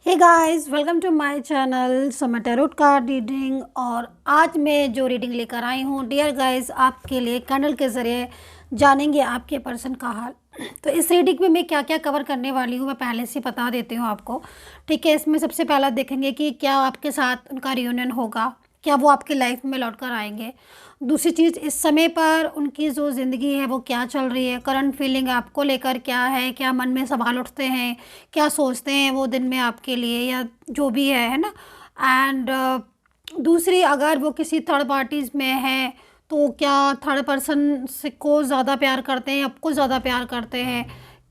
Hey guys, welcome to my channel. So मैं tarot card reading और आज मैं जो रीडिंग लेकर आई हूँ डियर गाइस, आपके लिए कैंडल के ज़रिए जानेंगे आपके पर्सन का हाल। तो इस रीडिंग में मैं क्या क्या कवर करने वाली हूँ मैं पहले से बता देती हूँ आपको। ठीक है, इसमें सबसे पहला देखेंगे कि क्या आपके साथ उनका रियूनियन होगा, क्या वो आपकी लाइफ में लौट कर आएंगे। दूसरी चीज़, इस समय पर उनकी जो ज़िंदगी है वो क्या चल रही है, करंट फीलिंग आपको लेकर क्या है, क्या मन में सवाल उठते हैं, क्या सोचते हैं वो दिन में आपके लिए या जो भी है ना। एंड दूसरी, अगर वो किसी थर्ड पार्टीज़ में है तो क्या थर्ड पर्सन से को ज़्यादा प्यार करते हैं, आपको ज़्यादा प्यार करते हैं,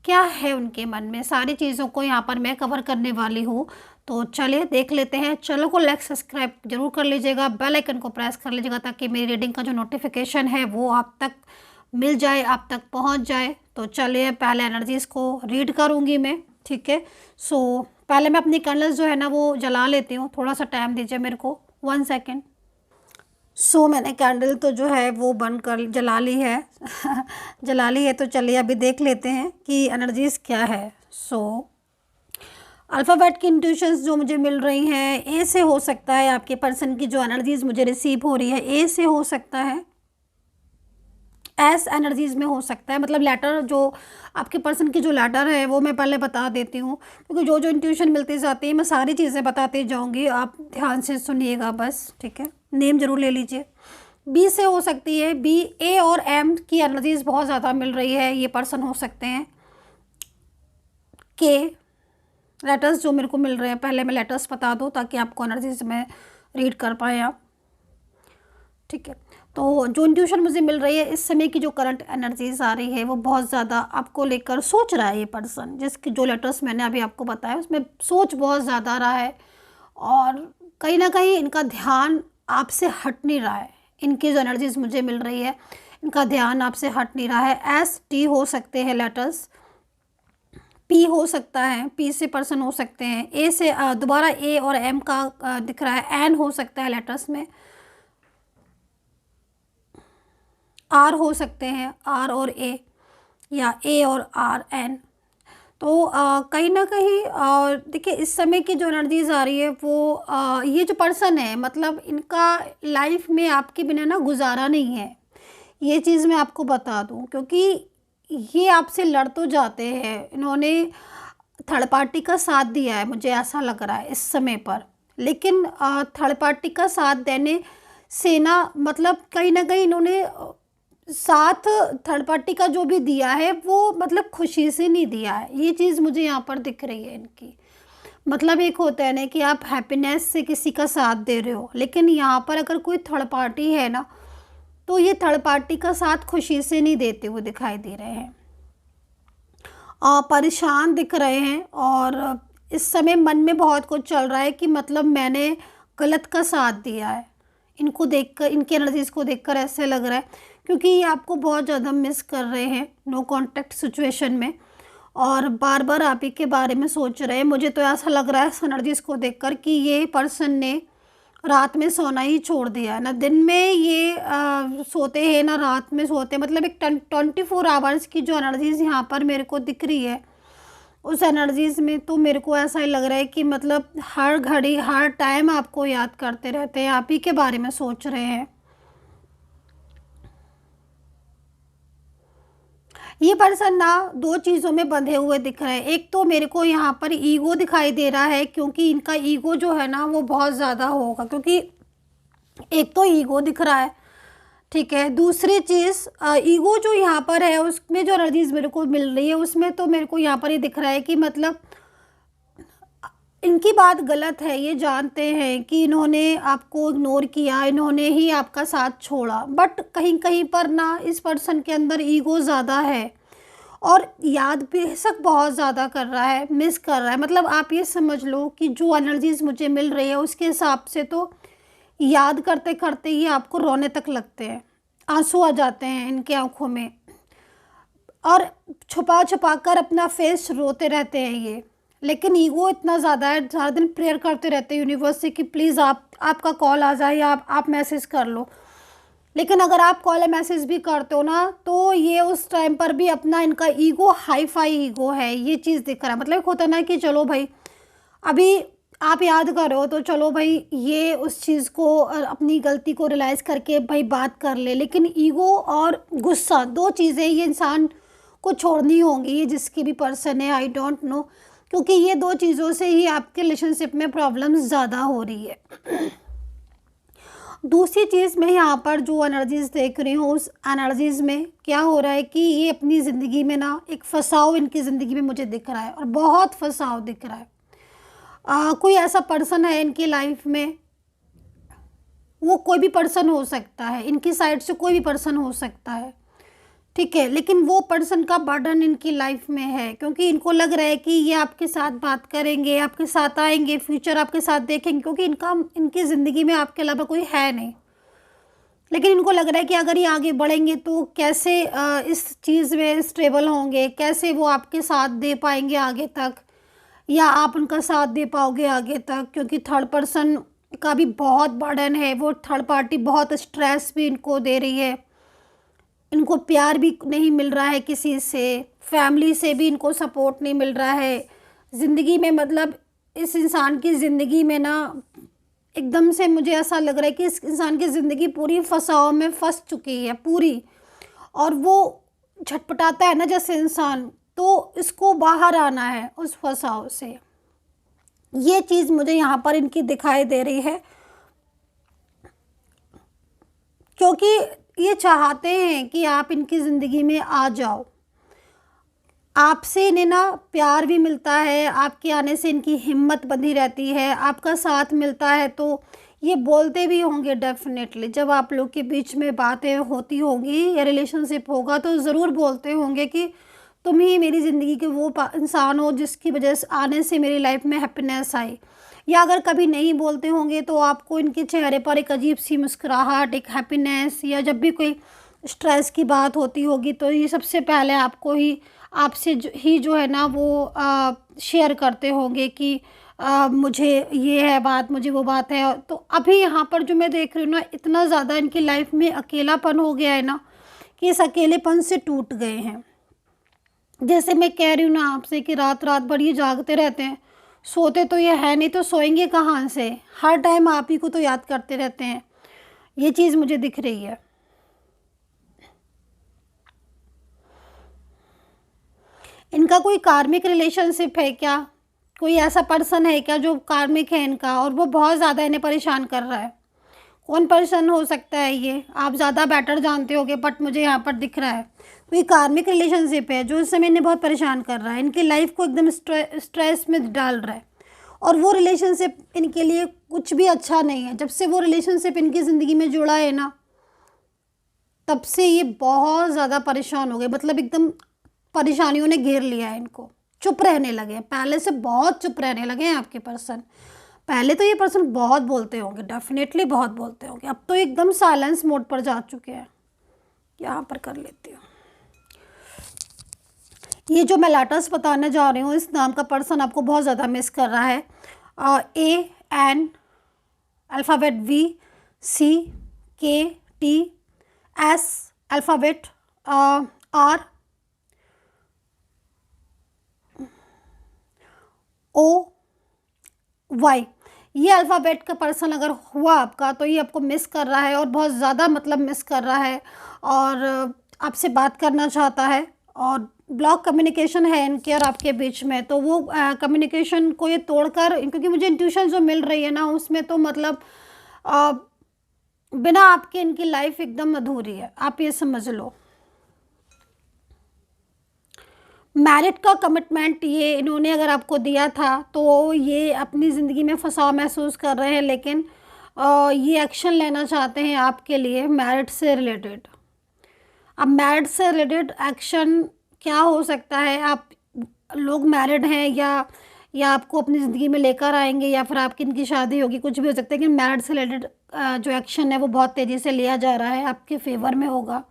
क्या है उनके मन में, सारी चीज़ों को यहाँ पर मैं कवर करने वाली हूँ। तो चलिए देख लेते हैं। चैनल को लाइक सब्सक्राइब जरूर कर लीजिएगा, बेल आइकन को प्रेस कर लीजिएगा ताकि मेरी रीडिंग का जो नोटिफिकेशन है वो आप तक मिल जाए, आप तक पहुंच जाए। तो चलिए पहले एनर्जीज़ को रीड करूंगी मैं। ठीक है, सो पहले मैं अपनी कैंडल्स जो है ना वो जला लेती हूँ। थोड़ा सा टाइम दीजिए मेरे को, 1 सेकेंड। सो मैंने कैंडल तो जो है वो बंद कर जला ली है जला ली है। तो चलिए अभी देख लेते हैं कि एनर्जीज़ क्या है। सो अल्फ़ाबेट की इंट्यूशंस जो मुझे मिल रही हैं, ए से हो सकता है। आपके पर्सन की जो एनर्जीज़ मुझे रिसीव हो रही है ए से हो सकता है, एस एनर्जीज़ में हो सकता है। मतलब लेटर जो आपके पर्सन की जो लेटर है वो मैं पहले बता देती हूँ, क्योंकि जो जो इंट्यूशन मिलती जाती है मैं सारी चीज़ें बताती जाऊँगी, आप ध्यान से सुनिएगा बस। ठीक है, नेम ज़रूर ले लीजिए। बी से हो सकती है, बी, ए और एम की एनर्जीज़ बहुत ज़्यादा मिल रही है, ये पर्सन हो सकते हैं। के लेटर्स जो मेरे को मिल रहे हैं, पहले मैं लेटर्स बता दूँ ताकि आपको एनर्जीज में रीड कर पाएँ आप। ठीक है, तो जो इंट्यूशन मुझे मिल रही है, इस समय की जो करंट एनर्जीज आ रही है वो बहुत ज़्यादा आपको लेकर सोच रहा है ये पर्सन। जिसके जो लेटर्स मैंने अभी आपको बताया उसमें सोच बहुत ज़्यादा रहा है और कहीं ना कहीं इनका ध्यान आपसे हट नहीं रहा है। इनकी जो एनर्जीज मुझे मिल रही है, इनका ध्यान आपसे हट नहीं रहा है। एस टी हो सकते हैं लेटर्स, पी हो सकता है, पी से पर्सन हो सकते हैं। ए से दोबारा ए और एम का दिख रहा है। एन हो सकता है लेटर्स में, आर हो सकते हैं, आर और ए या ए और आर एन। तो कहीं ना कहीं देखिए इस समय की जो एनर्जीज आ रही है वो ये जो पर्सन है, मतलब इनका लाइफ में आपके बिना ना गुजारा नहीं है। ये चीज़ मैं आपको बता दूं, क्योंकि ये आपसे लड़ तो जाते हैं। इन्होंने थर्ड पार्टी का साथ दिया है, मुझे ऐसा लग रहा है इस समय पर। लेकिन थर्ड पार्टी का साथ देने से ना, मतलब कहीं ना कहीं इन्होंने साथ थर्ड पार्टी का जो भी दिया है वो मतलब खुशी से नहीं दिया है। ये चीज़ मुझे यहाँ पर दिख रही है इनकी। मतलब एक होता है ना कि आप हैप्पीनेस से किसी का साथ दे रहे हो, लेकिन यहाँ पर अगर कोई थर्ड पार्टी है ना तो ये थर्ड पार्टी का साथ खुशी से नहीं देते हुए दिखाई दे रहे हैं। परेशान दिख रहे हैं और इस समय मन में बहुत कुछ चल रहा है कि मतलब मैंने गलत का साथ दिया है। इनको देखकर, इनकी एनर्जीज़ को देखकर ऐसे लग रहा है, क्योंकि ये आपको बहुत ज़्यादा मिस कर रहे हैं नो कांटेक्ट सिचुएशन में और बार बार आप ही के बारे में सोच रहे हैं। मुझे तो ऐसा लग रहा है इस एनर्जीज़ को देखकर कि ये पर्सन ने रात में सोना ही छोड़ दिया है। ना दिन में ये सोते हैं ना रात में सोते हैं। मतलब एक 24 आवर्स की जो एनर्जीज यहाँ पर मेरे को दिख रही है, उस एनर्जीज में तो मेरे को ऐसा ही लग रहा है कि मतलब हर घड़ी हर टाइम आपको याद करते रहते हैं, आप ही के बारे में सोच रहे हैं। ये पर्सन ना दो चीज़ों में बंधे हुए दिख रहे हैं। एक तो मेरे को यहाँ पर ईगो दिखाई दे रहा है, क्योंकि इनका ईगो जो है ना वो बहुत ज़्यादा होगा, क्योंकि एक तो ईगो दिख रहा है। ठीक है, दूसरी चीज़ ईगो जो यहाँ पर है उसमें जो एनर्जीज मेरे को मिल रही है उसमें तो मेरे को यहाँ पर ये दिख रहा है कि मतलब इनकी बात गलत है। ये जानते हैं कि इन्होंने आपको इग्नोर किया, इन्होंने ही आपका साथ छोड़ा, बट कहीं कहीं पर ना इस पर्सन के अंदर ईगो ज़्यादा है और याद बेशक बहुत ज़्यादा कर रहा है, मिस कर रहा है। मतलब आप ये समझ लो कि जो एनर्जीज मुझे मिल रही है उसके हिसाब से तो याद करते करते ही आपको रोने तक लगते हैं, आंसू आ जाते हैं इनकी आंखों में और छुपा छुपा कर अपना फेस रोते रहते हैं ये। लेकिन ईगो इतना ज़्यादा है, सारा दिन प्रेयर करते रहते हैं यूनिवर्स से कि प्लीज़ आपका कॉल आ जाए या आप मैसेज कर लो। लेकिन अगर आप कॉल या मैसेज भी करते हो ना तो ये उस टाइम पर भी अपना, इनका ईगो हाई फाई ईगो है, ये चीज़ दिख रहा है। मतलब एक होता है ना कि चलो भाई अभी आप याद करो तो चलो भाई ये उस चीज़ को अपनी गलती को रियलाइज़ करके भाई बात कर ले, लेकिन ईगो और गुस्सा 2 चीज़ें ये इंसान को छोड़नी होंगी, ये जिसकी भी पर्सन है, आई डोंट नो, क्योंकि ये 2 चीज़ों से ही आपके रिलेशनशिप में प्रॉब्लम्स ज़्यादा हो रही है। दूसरी चीज़ मैं यहाँ पर जो एनर्जीज़ देख रही हूँ, उस एनर्जीज़ में क्या हो रहा है कि ये अपनी ज़िंदगी में ना एक फँसाव इनकी ज़िंदगी में मुझे दिख रहा है, और बहुत फँसाव दिख रहा है। कोई ऐसा पर्सन है इनकी लाइफ में, वो कोई भी पर्सन हो सकता है, इनकी साइड से कोई भी पर्सन हो सकता है, ठीक है, लेकिन वो पर्सन का बर्डन इनकी लाइफ में है, क्योंकि इनको लग रहा है कि ये आपके साथ बात करेंगे, आपके साथ आएंगे, फ्यूचर आपके साथ देखेंगे, क्योंकि इनकी ज़िंदगी में आपके अलावा कोई है नहीं। लेकिन इनको लग रहा है कि अगर ये आगे बढ़ेंगे तो कैसे इस चीज़ में स्टेबल होंगे, कैसे वो आपके साथ दे पाएंगे आगे तक, या आप उनका साथ दे पाओगे आगे तक, क्योंकि थर्ड पर्सन का भी बहुत बर्डन है, वो थर्ड पार्टी बहुत स्ट्रेस भी इनको दे रही है, इनको प्यार भी नहीं मिल रहा है किसी से, फैमिली से भी इनको सपोर्ट नहीं मिल रहा है ज़िंदगी में। मतलब इस इंसान की ज़िंदगी में ना एकदम से मुझे ऐसा लग रहा है कि इस इंसान की ज़िंदगी पूरी फंसाव में फंस चुकी है पूरी, और वो झटपटाता है ना जैसे इंसान, तो इसको बाहर आना है उस फंसाव से। ये चीज़ मुझे यहाँ पर इनकी दिखाई दे रही है, क्योंकि ये चाहते हैं कि आप इनकी ज़िंदगी में आ जाओ, आपसे इन्हें ना प्यार भी मिलता है, आपके आने से इनकी हिम्मत बंधी रहती है, आपका साथ मिलता है, तो ये बोलते भी होंगे डेफिनेटली। जब आप लोग के बीच में बातें होती होंगी या रिलेशनशिप होगा तो ज़रूर बोलते होंगे कि तुम ही मेरी ज़िंदगी के वो इंसान हो जिसकी वजह से आने से मेरी लाइफ में हैप्पीनेस आई। या अगर कभी नहीं बोलते होंगे तो आपको इनके चेहरे पर एक अजीब सी मुस्कुराहट, एक हैप्पीनेस, या जब भी कोई स्ट्रेस की बात होती होगी तो ये सबसे पहले आपको ही आपसे ही जो है ना वो शेयर करते होंगे कि मुझे ये है बात, मुझे वो बात है। तो अभी यहाँ पर जो मैं देख रही हूँ ना, इतना ज़्यादा इनकी लाइफ में अकेलापन हो गया है ना कि इस अकेलेपन से टूट गए हैं। जैसे मैं कह रही हूँ ना आपसे कि रात रात भर ये जागते रहते हैं, सोते तो ये है नहीं, तो सोएंगे कहाँ से, हर टाइम आप ही को तो याद करते रहते हैं। ये चीज़ मुझे दिख रही है। इनका कोई कार्मिक रिलेशनशिप है क्या, कोई ऐसा पर्सन है क्या जो कार्मिक है इनका, और वो बहुत ज़्यादा इन्हें परेशान कर रहा है। कौन पर्सन हो सकता है ये, आप ज़्यादा बेटर जानते होगे, बट मुझे यहाँ पर दिख रहा है कोई कार्मिक रिलेशनशिप है जो इस समय इन्हें बहुत परेशान कर रहा है, इनकी लाइफ को एकदम स्ट्रेस में डाल रहा है, और वो रिलेशनशिप इनके लिए कुछ भी अच्छा नहीं है। जब से वो रिलेशनशिप इनकी ज़िंदगी में जुड़ा है ना, तब से ये बहुत ज़्यादा परेशान हो गए, मतलब एकदम परेशानियों ने घेर लिया है इनको, चुप रहने लगे हैं, पहले से बहुत चुप रहने लगे हैं आपके पर्सन। पहले तो ये पर्सन बहुत बोलते होंगे, डेफिनेटली बहुत बोलते होंगे, अब तो एकदम साइलेंस मोड पर जा चुके हैं। यहाँ पर कर लेती हूँ। ये जो मैं लेटर्स बताने जा रही हूँ, इस नाम का पर्सन आपको बहुत ज़्यादा मिस कर रहा है। AN alphabet VCKTS alphabet ROY, ये अल्फ़ाबेट का पर्सन अगर हुआ आपका तो ये आपको मिस कर रहा है, और बहुत ज़्यादा मतलब मिस कर रहा है, और आपसे बात करना चाहता है, और ब्लॉक कम्युनिकेशन है इनके और आपके बीच में। तो वो कम्युनिकेशन को ये तोड़कर, क्योंकि मुझे इंट्यूशन जो मिल रही है ना उसमें तो मतलब बिना आपके इनकी लाइफ एकदम अधूरी है, आप ये समझ लो। मैरिड का कमिटमेंट ये इन्होंने अगर आपको दिया था तो ये अपनी ज़िंदगी में फंसाव महसूस कर रहे हैं, लेकिन ये एक्शन लेना चाहते हैं आपके लिए मैरिड से रिलेटेड। अब मैरिड से रिलेटेड एक्शन क्या हो सकता है, आप लोग मैरिड हैं या आपको अपनी ज़िंदगी में लेकर आएंगे, या फिर आपकी इनकी शादी होगी, कुछ भी हो सकता है। कि मैरिड से रिलेटेड जो एक्शन है वो बहुत तेज़ी से लिया जा रहा है, आपके फेवर में होगा।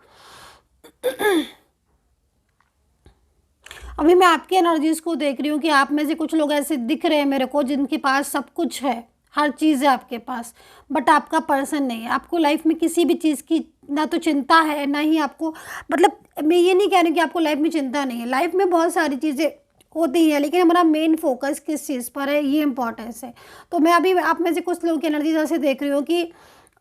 अभी मैं आपकी एनर्जीज़ को देख रही हूँ कि आप में से कुछ लोग ऐसे दिख रहे हैं मेरे को जिनके पास सब कुछ है, हर चीज़ है आपके पास, बट आपका पर्सन नहीं है। आपको लाइफ में किसी भी चीज़ की ना तो चिंता है, ना ही आपको, मतलब मैं ये नहीं कह रही कि आपको लाइफ में चिंता नहीं है, लाइफ में बहुत सारी चीज़ें होती हैं, लेकिन हमारा मेन फोकस किस चीज़ पर है, ये इंपॉर्टेंस है। तो मैं अभी आप में से कुछ लोगों की एनर्जी जैसे देख रही हूँ कि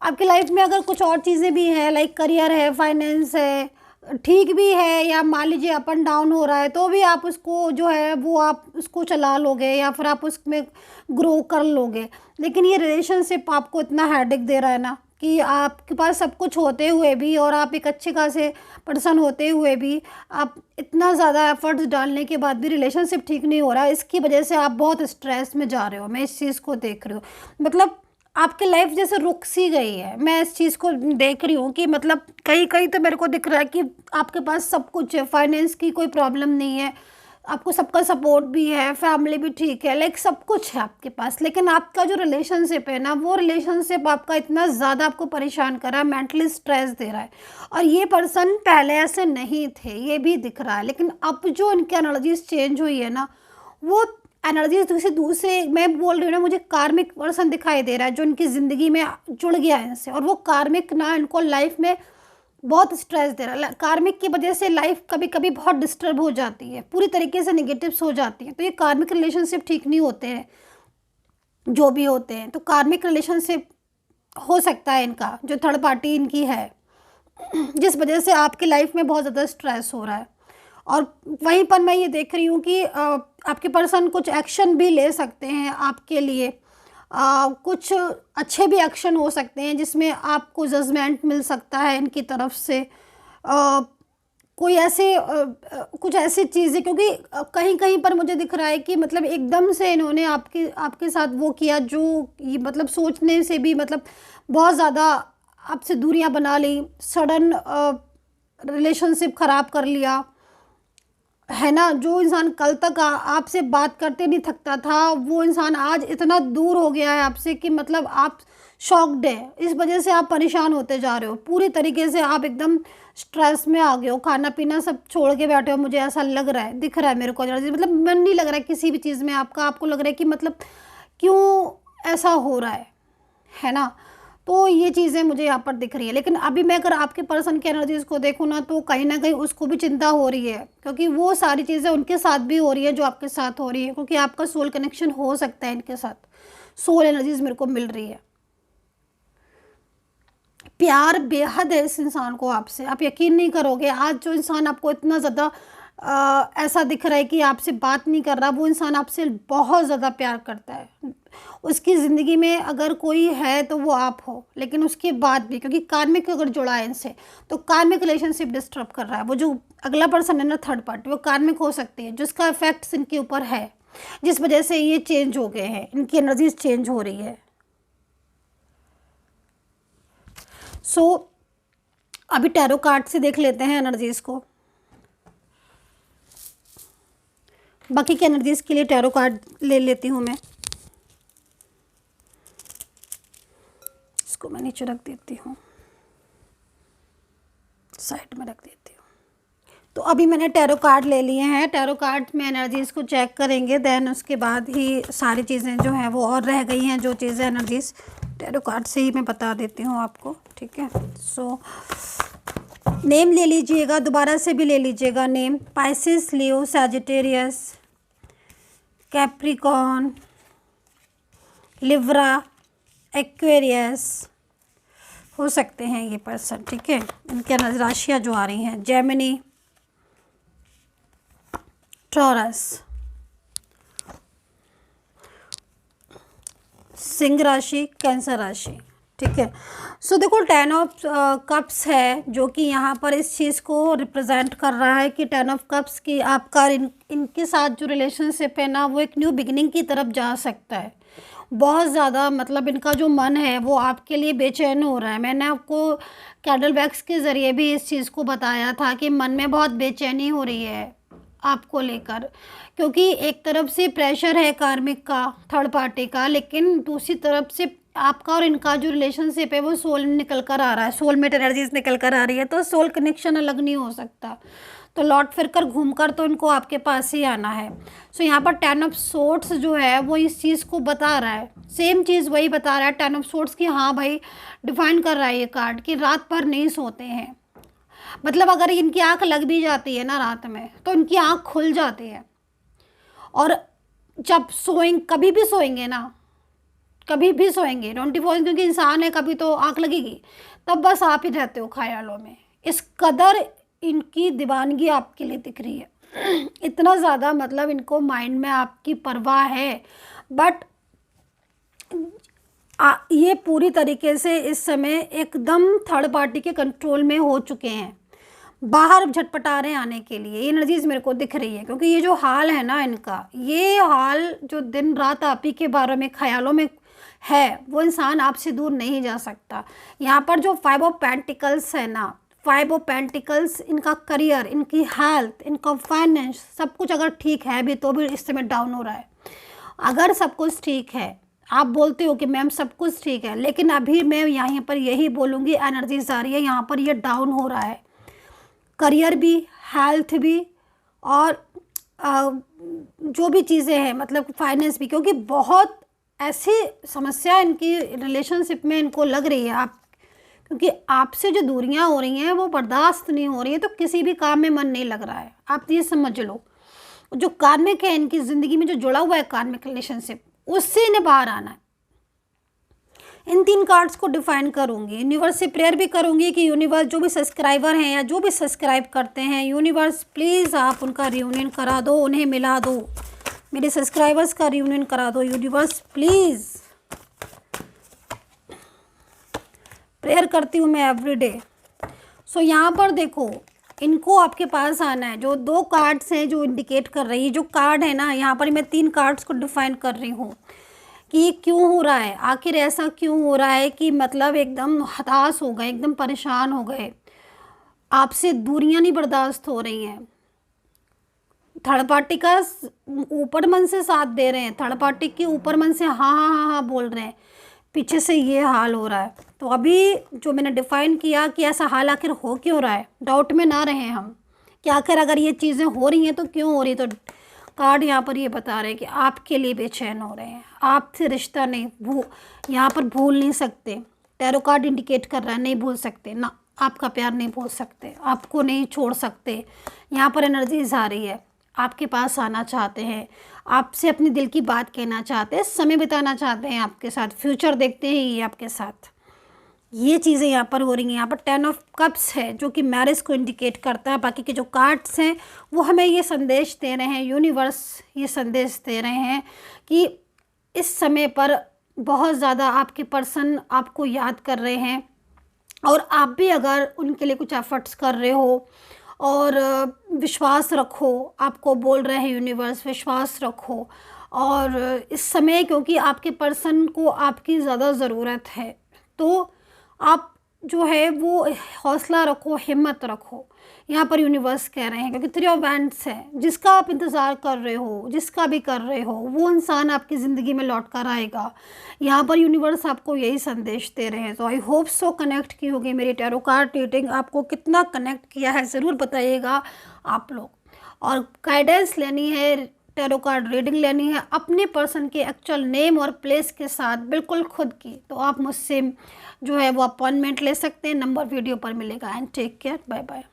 आपकी लाइफ में अगर कुछ और चीज़ें भी हैं, लाइक करियर है, फाइनेंस है, ठीक भी है, या मान लीजिए अप एंड डाउन हो रहा है, तो भी आप उसको जो है वो आप उसको चला लोगे या फिर आप उसमें ग्रो कर लोगे। लेकिन ये रिलेशनशिप आपको इतना हेडेक दे रहा है ना कि आपके पास सब कुछ होते हुए भी और आप एक अच्छे खासे पर्सन होते हुए भी आप इतना ज़्यादा एफर्ट्स डालने के बाद भी रिलेशनशिप ठीक नहीं हो रहा है। इसकी वजह से आप बहुत स्ट्रेस में जा रहे हो। मैं इस चीज़ को देख रही हूँ, मतलब आपकी लाइफ जैसे रुक सी गई है। मैं इस चीज़ को देख रही हूँ कि मतलब कहीं कहीं तो मेरे को दिख रहा है कि आपके पास सब कुछ है, फाइनेंस की कोई प्रॉब्लम नहीं है, आपको सबका सपोर्ट भी है, फैमिली भी ठीक है, लाइक सब कुछ है आपके पास। लेकिन आपका जो रिलेशनशिप है ना, वो रिलेशनशिप आपका इतना ज़्यादा आपको परेशान कर रहा है, मेंटली स्ट्रेस दे रहा है। और ये पर्सन पहले ऐसे नहीं थे, ये भी दिख रहा है, लेकिन अब जो इनकी एनर्जीज चेंज हुई है ना, वो एनर्जी किसी दूसरे, मैं बोल रही हूँ ना, मुझे कार्मिक पर्सन दिखाई दे रहा है जो इनकी ज़िंदगी में जुड़ गया है इनसे। और वो कार्मिक ना इनको लाइफ में बहुत स्ट्रेस दे रहा है। कार्मिक की वजह से लाइफ कभी कभी बहुत डिस्टर्ब हो जाती है, पूरी तरीके से नेगेटिव्स हो जाती हैं। तो ये कार्मिक रिलेशनशिप ठीक नहीं होते हैं जो भी होते हैं। तो कार्मिक रिलेशनशिप हो सकता है इनका, जो थर्ड पार्टी इनकी है, जिस वजह से आपकी लाइफ में बहुत ज़्यादा स्ट्रेस हो रहा है। और वहीं पर मैं ये देख रही हूँ कि आपके पर्सन कुछ एक्शन भी ले सकते हैं आपके लिए। कुछ अच्छे भी एक्शन हो सकते हैं जिसमें आपको जजमेंट मिल सकता है इनकी तरफ से। कोई ऐसे कुछ ऐसी चीज़ें, क्योंकि कहीं कहीं पर मुझे दिख रहा है कि मतलब एकदम से इन्होंने आपके साथ वो किया जो ये मतलब सोचने से भी मतलब बहुत ज़्यादा आपसे दूरियां बना ली, सडन रिलेशनशिप ख़राब कर लिया है ना। जो इंसान कल तक आपसे बात करते नहीं थकता था, वो इंसान आज इतना दूर हो गया है आपसे कि मतलब आप शॉक्ड है। इस वजह से आप परेशान होते जा रहे हो, पूरी तरीके से आप एकदम स्ट्रेस में आ गए हो, खाना पीना सब छोड़ के बैठे हो। मुझे ऐसा लग रहा है, दिख रहा है मेरे को एनर्जी, मतलब मन नहीं लग रहा है किसी भी चीज़ में आपका। आपको लग रहा है कि मतलब क्यों ऐसा हो रहा है ना। तो ये चीज़ें मुझे यहाँ पर दिख रही है। लेकिन अभी मैं अगर आपके पर्सन की एनर्जीज़ को देखूँ ना, तो कहीं ना कहीं उसको भी चिंता हो रही है, क्योंकि वो सारी चीज़ें उनके साथ भी हो रही है जो आपके साथ हो रही है, क्योंकि आपका सोल कनेक्शन हो सकता है इनके साथ। सोल एनर्जीज मेरे को मिल रही है। प्यार बेहद है इस इंसान को आपसे, आप यकीन नहीं करोगे। आज जो इंसान आपको इतना ज़्यादा ऐसा दिख रहा है कि आपसे बात नहीं कर रहा, वो इंसान आपसे बहुत ज़्यादा प्यार करता है। उसकी ज़िंदगी में अगर कोई है तो वो आप हो। लेकिन उसके बाद भी, क्योंकि कार्मिक अगर जुड़ा है इनसे, तो कार्मिक रिलेशनशिप डिस्टर्ब कर रहा है। वो जो अगला पर्सन है ना, थर्ड पार्टी, वो कार्मिक हो सकती है जिसका इफेक्ट्स इनके ऊपर है, जिस वजह से ये चेंज हो गए हैं, इनकी एनर्जीज चेंज हो रही है। सो अभी टैरो कार्ड से देख लेते हैं एनर्जीज को। बाकी की एनर्जीज के लिए टैरो कार्ड ले लेती हूँ मैं। इसको मैं नीचे रख देती हूँ, साइड में रख देती हूँ। तो अभी मैंने टैरो कार्ड ले लिए हैं। टैरो कार्ड में एनर्जीज को चेक करेंगे, देन उसके बाद ही सारी चीज़ें जो हैं वो और रह गई हैं जो चीज़ें एनर्जीज टैरो कार्ड से ही मैं बता देती हूँ आपको, ठीक है। सो नेम ले लीजिएगा, दोबारा से भी ले लीजिएगा नेम। पाइसिस, लियो, सैजिटेरियस, कैप्रिकॉन, लिब्रा, एक्वेरियस हो सकते हैं ये पर्सन, ठीक है। इनके राशियाँ जो आ रही हैं, जेमिनी, टॉरस, सिंह राशि, कैंसर राशि, ठीक है। सो देखो 10 ऑफ कप्स है जो कि यहाँ पर इस चीज़ को रिप्रेजेंट कर रहा है कि 10 ऑफ कप्स की आपका इनके साथ जो रिलेशनशिप है ना, वो एक न्यू बिगिनिंग की तरफ जा सकता है। बहुत ज़्यादा मतलब इनका जो मन है वो आपके लिए बेचैन हो रहा है। मैंने आपको कैंडल वैक्स के ज़रिए भी इस चीज़ को बताया था कि मन में बहुत बेचैनी हो रही है आपको लेकर, क्योंकि एक तरफ से प्रेशर है कार्मिक का, थर्ड पार्टी का, लेकिन दूसरी तरफ से आपका और इनका जो रिलेशनशिप है वो सोल निकल कर आ रहा है, सोलमेट एनर्जीज निकल कर आ रही है। तो सोल कनेक्शन अलग नहीं हो सकता, तो लौट फिर कर घूम कर तो इनको आपके पास ही आना है। सो यहाँ पर 10 ऑफ सोर्ट्स जो है वो इस चीज़ को बता रहा है, सेम चीज़ वही बता रहा है 10 ऑफ सोर्ट्स की। हाँ भाई, डिफाइन कर रहा है ये कार्ड कि रात भर नहीं सोते हैं। मतलब अगर इनकी आंख लग भी जाती है ना रात में, तो इनकी आंख खुल जाती है। और जब कभी भी सोएंगे ना, कभी भी सोएंगे 24, क्योंकि इंसान है, कभी तो आँख लगेगी, तब बस आप ही रहते हो ख्यालों में। इस कदर इनकी दीवानगी आपके लिए दिख रही है, इतना ज़्यादा मतलब इनको माइंड में आपकी परवाह है। बट ये पूरी तरीके से इस समय एकदम थर्ड पार्टी के कंट्रोल में हो चुके हैं, बाहर झटपटा रहे हैं आने के लिए। ये एनर्जीज मेरे को दिख रही है, क्योंकि ये जो हाल है ना इनका, ये हाल जो दिन रात आप ही के बारे में ख्यालों में है, वो इंसान आपसे दूर नहीं जा सकता। यहाँ पर जो 5 ऑफ पेंटिकल्स है ना, 5 ऑफ पेंटिकल्स, इनका करियर, इनकी हेल्थ, इनका फाइनेंस, सब कुछ अगर ठीक है भी तो भी इस समय डाउन हो रहा है। अगर सब कुछ ठीक है, आप बोलते हो कि मैम सब कुछ ठीक है, लेकिन अभी मैं यहाँ पर यही बोलूँगी, एनर्जीज आ रही है यहाँ पर, ये डाउन हो रहा है, करियर भी, हेल्थ भी, और जो भी चीज़ें हैं, मतलब फाइनेंस भी, क्योंकि बहुत ऐसी समस्या इनकी रिलेशनशिप में इनको लग रही है। आप, क्योंकि आपसे जो दूरियां हो रही हैं वो बर्दाश्त नहीं हो रही है, तो किसी भी काम में मन नहीं लग रहा है। आप ये समझ लो, जो कार्मिक है इनकी ज़िंदगी में, जो जुड़ा हुआ है कार्मिक रिलेशनशिप, उससे इन्हें बाहर आना है। इन 3 कार्ड्स को डिफाइन करूंगी, यूनिवर्स से प्रेयर भी करूंगी कि यूनिवर्स, जो भी सब्सक्राइबर हैं या जो भी सब्सक्राइब करते हैं, यूनिवर्स प्लीज़ आप उनका रियूनियन करा दो, उन्हें मिला दो, मेरे सब्सक्राइबर्स का रियूनियन करा दो यूनिवर्स प्लीज़। प्रेयर करती हूँ मैं एवरीडे। सो यहाँ पर देखो, इनको आपके पास आना है। जो 2 कार्ड्स हैं जो इंडिकेट कर रही है, जो कार्ड है ना, यहाँ पर मैं 3 कार्ड्स को डिफाइन कर रही हूँ कि क्यों हो रहा है, आखिर ऐसा क्यों हो रहा है कि मतलब एकदम हताश हो गए, एकदम परेशान हो गए, आपसे दूरियां नहीं बर्दाश्त हो रही हैं। थर्ड पार्टी का ऊपर मन से साथ दे रहे हैं, थर्ड पार्टी के ऊपर मन से हाँ हाँ हाँ हाँ बोल रहे हैं, पीछे से ये हाल हो रहा है। तो अभी जो मैंने डिफाइन किया कि ऐसा हाल आखिर हो क्यों रहा है, डाउट में ना रहें हम कि आखिर अगर ये चीज़ें हो रही हैं तो क्यों हो रही। तो कार्ड यहाँ पर ये बता रहे हैं कि आपके लिए बेचैन हो रहे हैं, आपसे रिश्ता नहीं यहाँ पर भूल नहीं सकते। टैरो कार्ड इंडिकेट कर रहा है नहीं भूल सकते ना, आपका प्यार नहीं भूल सकते, आपको नहीं छोड़ सकते। यहाँ पर एनर्जीज आ रही है, आपके पास आना चाहते हैं, आपसे अपने दिल की बात कहना चाहते हैं, समय बिताना चाहते हैं आपके साथ, फ्यूचर देखते हैं ये आपके साथ। ये चीज़ें यहाँ पर हो रही हैं। यहाँ पर 10 ऑफ कप्स है जो कि मैरिज को इंडिकेट करता है। बाकी के जो कार्ड्स हैं वो हमें ये संदेश दे रहे हैं, यूनिवर्स ये संदेश दे रहे हैं कि इस समय पर बहुत ज़्यादा आपके पर्सन आपको याद कर रहे हैं, और आप भी अगर उनके लिए कुछ एफर्ट्स कर रहे हो और विश्वास रखो, आपको बोल रहे हैं यूनिवर्स विश्वास रखो। और इस समय क्योंकि आपके पर्सन को आपकी ज़्यादा ज़रूरत है, तो आप जो है वो हौसला रखो, हिम्मत रखो। यहाँ पर यूनिवर्स कह रहे हैं, क्योंकि 3 ऑफ वैंड्स है, जिसका आप इंतज़ार कर रहे हो, जिसका भी कर रहे हो, वो इंसान आपकी ज़िंदगी में लौट कर आएगा। यहाँ पर यूनिवर्स आपको यही संदेश दे रहे हैं। तो आई होप सो कनेक्ट की होगी मेरी टैरो कार्ड रीडिंग, आपको कितना कनेक्ट किया है ज़रूर बताइएगा आप लोग। और गाइडेंस लेनी है, टैरो कार्ड रीडिंग लेनी है अपने पर्सन के एक्चुअल नेम और प्लेस के साथ, बिल्कुल खुद की, तो आप मुझसे जो है वो अपॉइंटमेंट ले सकते हैं। नंबर वीडियो पर मिलेगा। And take care, bye bye.